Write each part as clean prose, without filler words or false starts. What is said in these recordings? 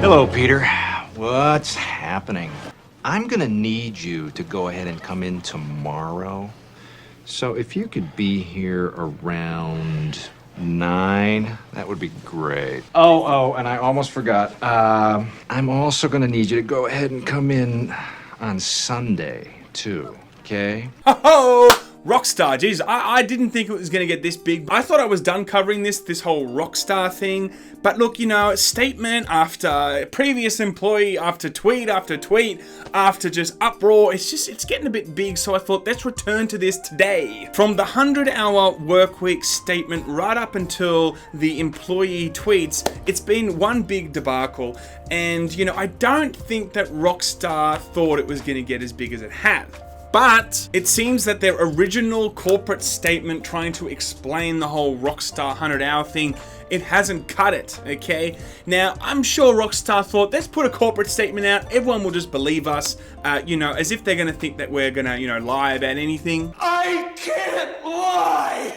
Hello, Peter. What's happening? I'm gonna need you to go ahead and come in tomorrow. So if you could be here around 9, that would be great. Oh, and I almost forgot. I'm also gonna need you to go ahead and come in on Sunday, too, okay? Ho-ho! Rockstar, geez, I didn't think it was going to get this big. I thought I was done covering this whole Rockstar thing. But look, you know, statement after previous employee, after tweet, after just uproar, it's getting a bit big. So I thought, let's return to this today. From the 100-hour work week statement right up until the employee tweets, it's been one big debacle. And, you know, I don't think that Rockstar thought it was going to get as big as it had. But it seems that their original corporate statement trying to explain the whole Rockstar 100-hour thing, it hasn't cut it, okay? Now, I'm sure Rockstar thought, let's put a corporate statement out, everyone will just believe us, you know, as if they're gonna think that we're gonna, you know, lie about anything. I can't lie!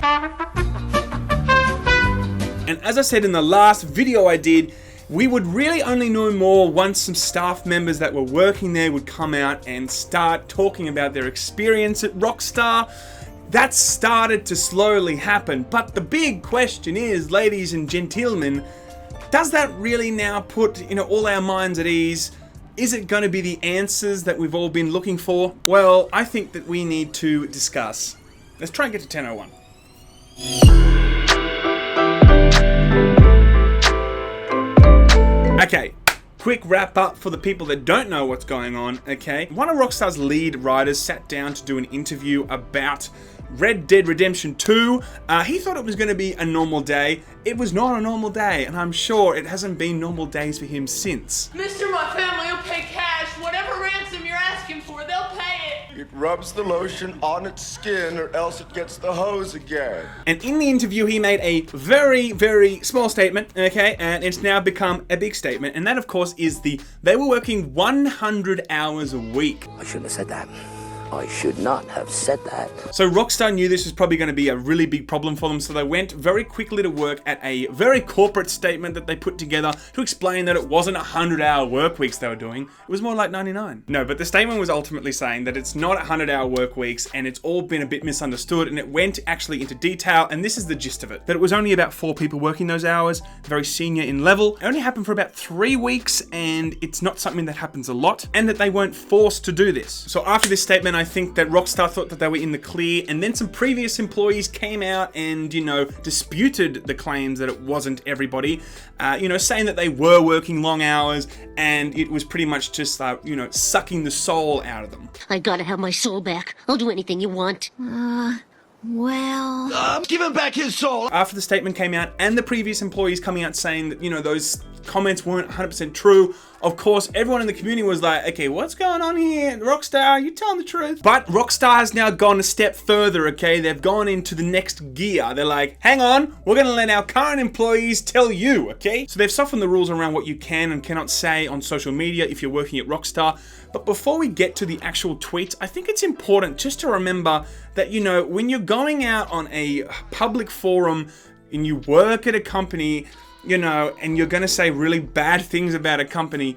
And as I said in the last video I did, we would really only know more once some staff members that were working there would come out and start talking about their experience at Rockstar. That started to slowly happen, but the big question is, ladies and gentlemen, does that really now put, you know, all our minds at ease? Is it going to be the answers that we've all been looking for? Well, I think that we need to discuss. Let's try and get to 10:01. Okay, quick wrap up for the people that don't know what's going on, okay? One of Rockstar's lead writers sat down to do an interview about Red Dead Redemption 2. He thought it was going to be a normal day. It was not a normal day, and I'm sure it hasn't been normal days for him since. Mister, my family will pay cash. Whatever ransom you're asking for, they'll pay it. It rubs the lotion on its skin or else it gets the hose again. And in the interview, he made a very, very small statement, okay? And it's now become a big statement. And that, of course, is they were working 100 hours a week. I shouldn't have said that. I should not have said that. So Rockstar knew this was probably going to be a really big problem for them, so they went very quickly to work at a very corporate statement that they put together to explain that it wasn't 100-hour work weeks they were doing, it was more like 99. No, but the statement was ultimately saying that it's not 100-hour work weeks, and it's all been a bit misunderstood, and it went actually into detail, and this is the gist of it. That it was only about 4 people working those hours, very senior in level. It only happened for about 3 weeks, and it's not something that happens a lot, and that they weren't forced to do this. So after this statement, I think that Rockstar thought that they were in the clear, and then some previous employees came out and, you know, disputed the claims that it wasn't everybody, you know, saying that they were working long hours, and it was pretty much just, you know, sucking the soul out of them. I gotta have my soul back. I'll do anything you want. Well... give him back his soul! After the statement came out, and the previous employees coming out saying that, you know, those comments weren't 100% true, of course, everyone in the community was like, okay, what's going on here? Rockstar, are you telling the truth? But Rockstar has now gone a step further, okay? They've gone into the next gear. They're like, hang on, we're gonna let our current employees tell you, okay? So they've softened the rules around what you can and cannot say on social media if you're working at Rockstar. But before we get to the actual tweets, I think it's important just to remember that, you know, when you're going out on a public forum and you work at a company, you know, and you're going to say really bad things about a company,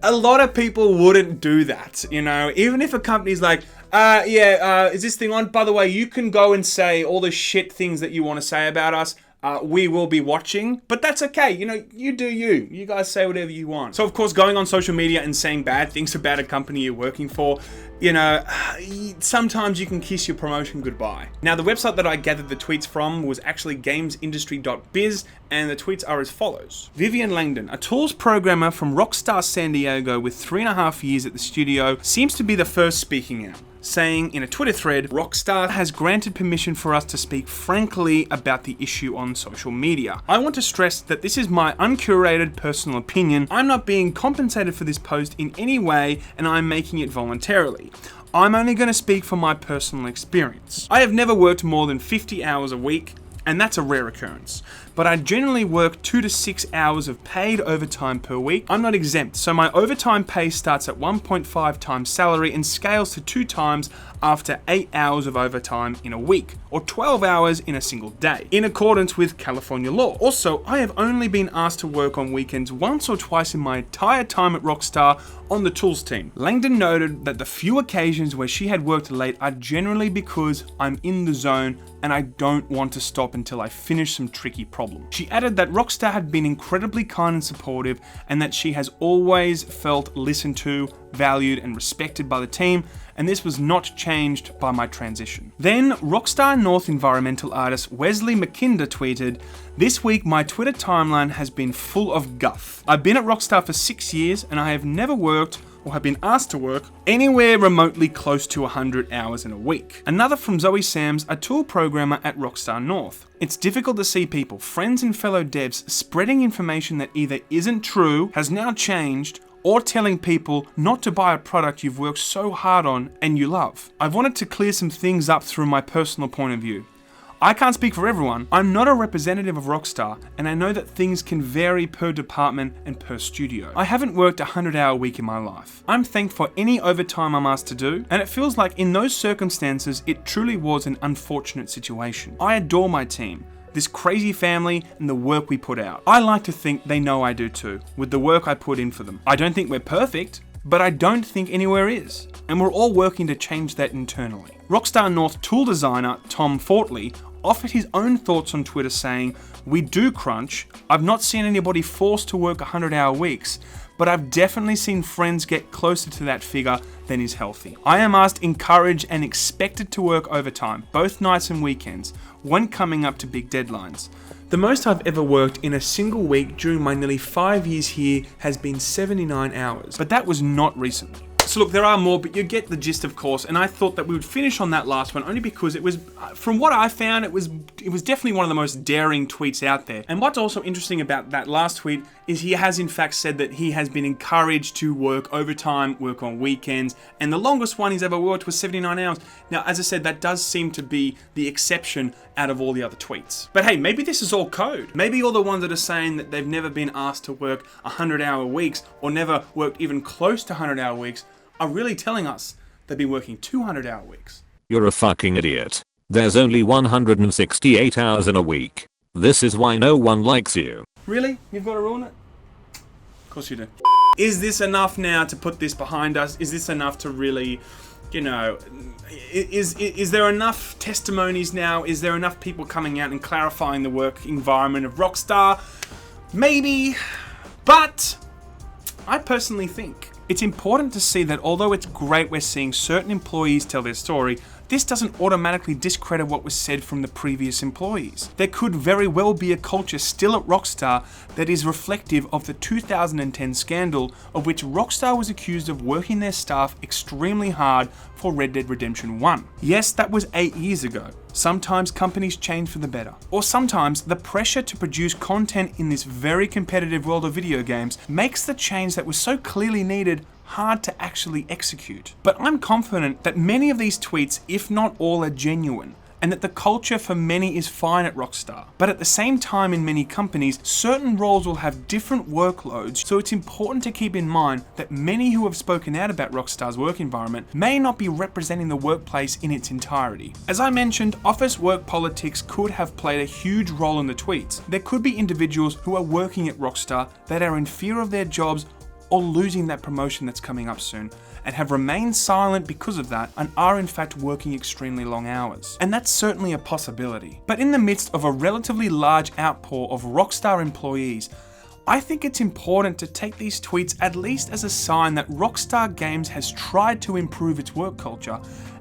a lot of people wouldn't do that, you know, even if a company's like, is this thing on? By the way, you can go and say all the shit things that you want to say about us. We will be watching, but that's okay. You know, you do you. You guys say whatever you want. So, of course, going on social media and saying bad things about a company you're working for, you know, sometimes you can kiss your promotion goodbye. Now, the website that I gathered the tweets from was actually gamesindustry.biz, and the tweets are as follows. Vivian Langdon, a tools programmer from Rockstar San Diego with 3.5 years at the studio, seems to be the first speaking out, saying in a Twitter thread, Rockstar has granted permission for us to speak frankly about the issue on social media. I want to stress that this is my uncurated personal opinion. I'm not being compensated for this post in any way, and I'm making it voluntarily. I'm only going to speak from my personal experience. I have never worked more than 50 hours a week, and that's a rare occurrence. but I generally work 2 to 6 hours of paid overtime per week. I'm not exempt, so my overtime pay starts at 1.5 times salary and scales to 2 times after 8 hours of overtime in a week, or 12 hours in a single day, in accordance with California law. Also, I have only been asked to work on weekends once or twice in my entire time at Rockstar on the tools team. Langdon noted that the few occasions where she had worked late are generally because I'm in the zone and I don't want to stop until I finish some tricky problem. She added that Rockstar had been incredibly kind and supportive, and that she has always felt listened to, valued, and respected by the team, and this was not changed by my transition. Then, Rockstar North environmental artist Wesley McKinder tweeted, "This week my Twitter timeline has been full of guff. I've been at Rockstar for 6 years and I have never worked or have been asked to work anywhere remotely close to 100 hours in a week." Another from Zoe Sams, a tool programmer at Rockstar North. "It's difficult to see people, friends and fellow devs, spreading information that either isn't true, has now changed, or telling people not to buy a product you've worked so hard on and you love. I've wanted to clear some things up through my personal point of view. I can't speak for everyone. I'm not a representative of Rockstar, and I know that things can vary per department and per studio. I haven't worked a 100-hour week in my life. I'm thankful for any overtime I'm asked to do, and it feels like in those circumstances, it truly was an unfortunate situation. I adore my team, this crazy family, and the work we put out. I like to think they know I do too, with the work I put in for them. I don't think we're perfect, but I don't think anywhere is, and we're all working to change that internally." Rockstar North tool designer Tom Fortley offered his own thoughts on Twitter saying, "We do crunch. I've not seen anybody forced to work 100-hour weeks, but I've definitely seen friends get closer to that figure than is healthy. I am asked, encouraged, and expected to work overtime, both nights and weekends, when coming up to big deadlines. The most I've ever worked in a single week during my nearly 5 years here has been 79 hours, but that was not recently." So look, there are more, but you get the gist, of course, and I thought that we would finish on that last one only because it was, from what I found, it was definitely one of the most daring tweets out there. And what's also interesting about that last tweet is he has in fact said that he has been encouraged to work overtime, work on weekends, and the longest one he's ever worked was 79 hours. Now, as I said, that does seem to be the exception out of all the other tweets. But hey, maybe this is all code. Maybe all the ones that are saying that they've never been asked to work 100-hour weeks or never worked even close to 100-hour weeks are really telling us they've been working 200-hour weeks. You're a fucking idiot. There's only 168 hours in a week. This is why no one likes you. Really? You've got to ruin it? Of course you do. Is this enough now to put this behind us? Is this enough to really, you know, is there enough testimonies now? Is there enough people coming out and clarifying the work environment of Rockstar? Maybe, but I personally think it's important to see that although it's great we're seeing certain employees tell their story, this doesn't automatically discredit what was said from the previous employees. There could very well be a culture still at Rockstar that is reflective of the 2010 scandal, of which Rockstar was accused of working their staff extremely hard for Red Dead Redemption 1. Yes, that was 8 years ago. Sometimes companies change for the better. Or sometimes the pressure to produce content in this very competitive world of video games makes the change that was so clearly needed hard to actually execute. But I'm confident that many of these tweets, if not all, are genuine, and that the culture for many is fine at Rockstar. But at the same time, in many companies, certain roles will have different workloads, so it's important to keep in mind that many who have spoken out about Rockstar's work environment may not be representing the workplace in its entirety. As I mentioned, office work politics could have played a huge role in the tweets. There could be individuals who are working at Rockstar that are in fear of their jobs or losing that promotion that's coming up soon, and have remained silent because of that and are in fact working extremely long hours. And that's certainly a possibility. But in the midst of a relatively large outpour of Rockstar employees, I think it's important to take these tweets at least as a sign that Rockstar Games has tried to improve its work culture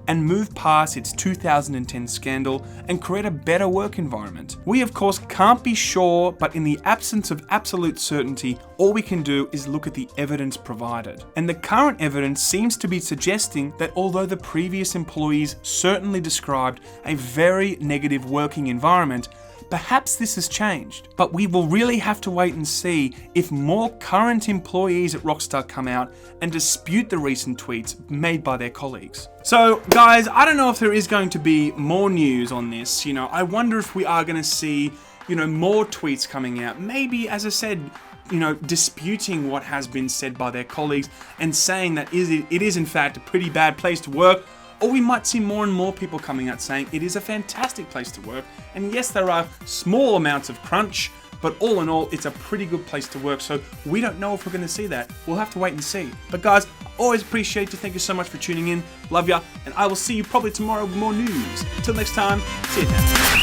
and move past its 2010 scandal and create a better work environment. We of course can't be sure, but in the absence of absolute certainty, all we can do is look at the evidence provided. And the current evidence seems to be suggesting that although the previous employees certainly described a very negative working environment, perhaps this has changed. But we will really have to wait and see if more current employees at Rockstar come out and dispute the recent tweets made by their colleagues. So guys, I don't know if there is going to be more news on this. I wonder if we are going to see, you know, more tweets coming out. Maybe, as I said, you know, disputing what has been said by their colleagues and saying that it is in fact a pretty bad place to work. Or we might see more and more people coming out saying it is a fantastic place to work. And yes, there are small amounts of crunch, but all in all, it's a pretty good place to work. So we don't know if we're going to see that. We'll have to wait and see. But guys, always appreciate you. Thank you so much for tuning in. Love ya. And I will see you probably tomorrow with more news. Until next time, see you then.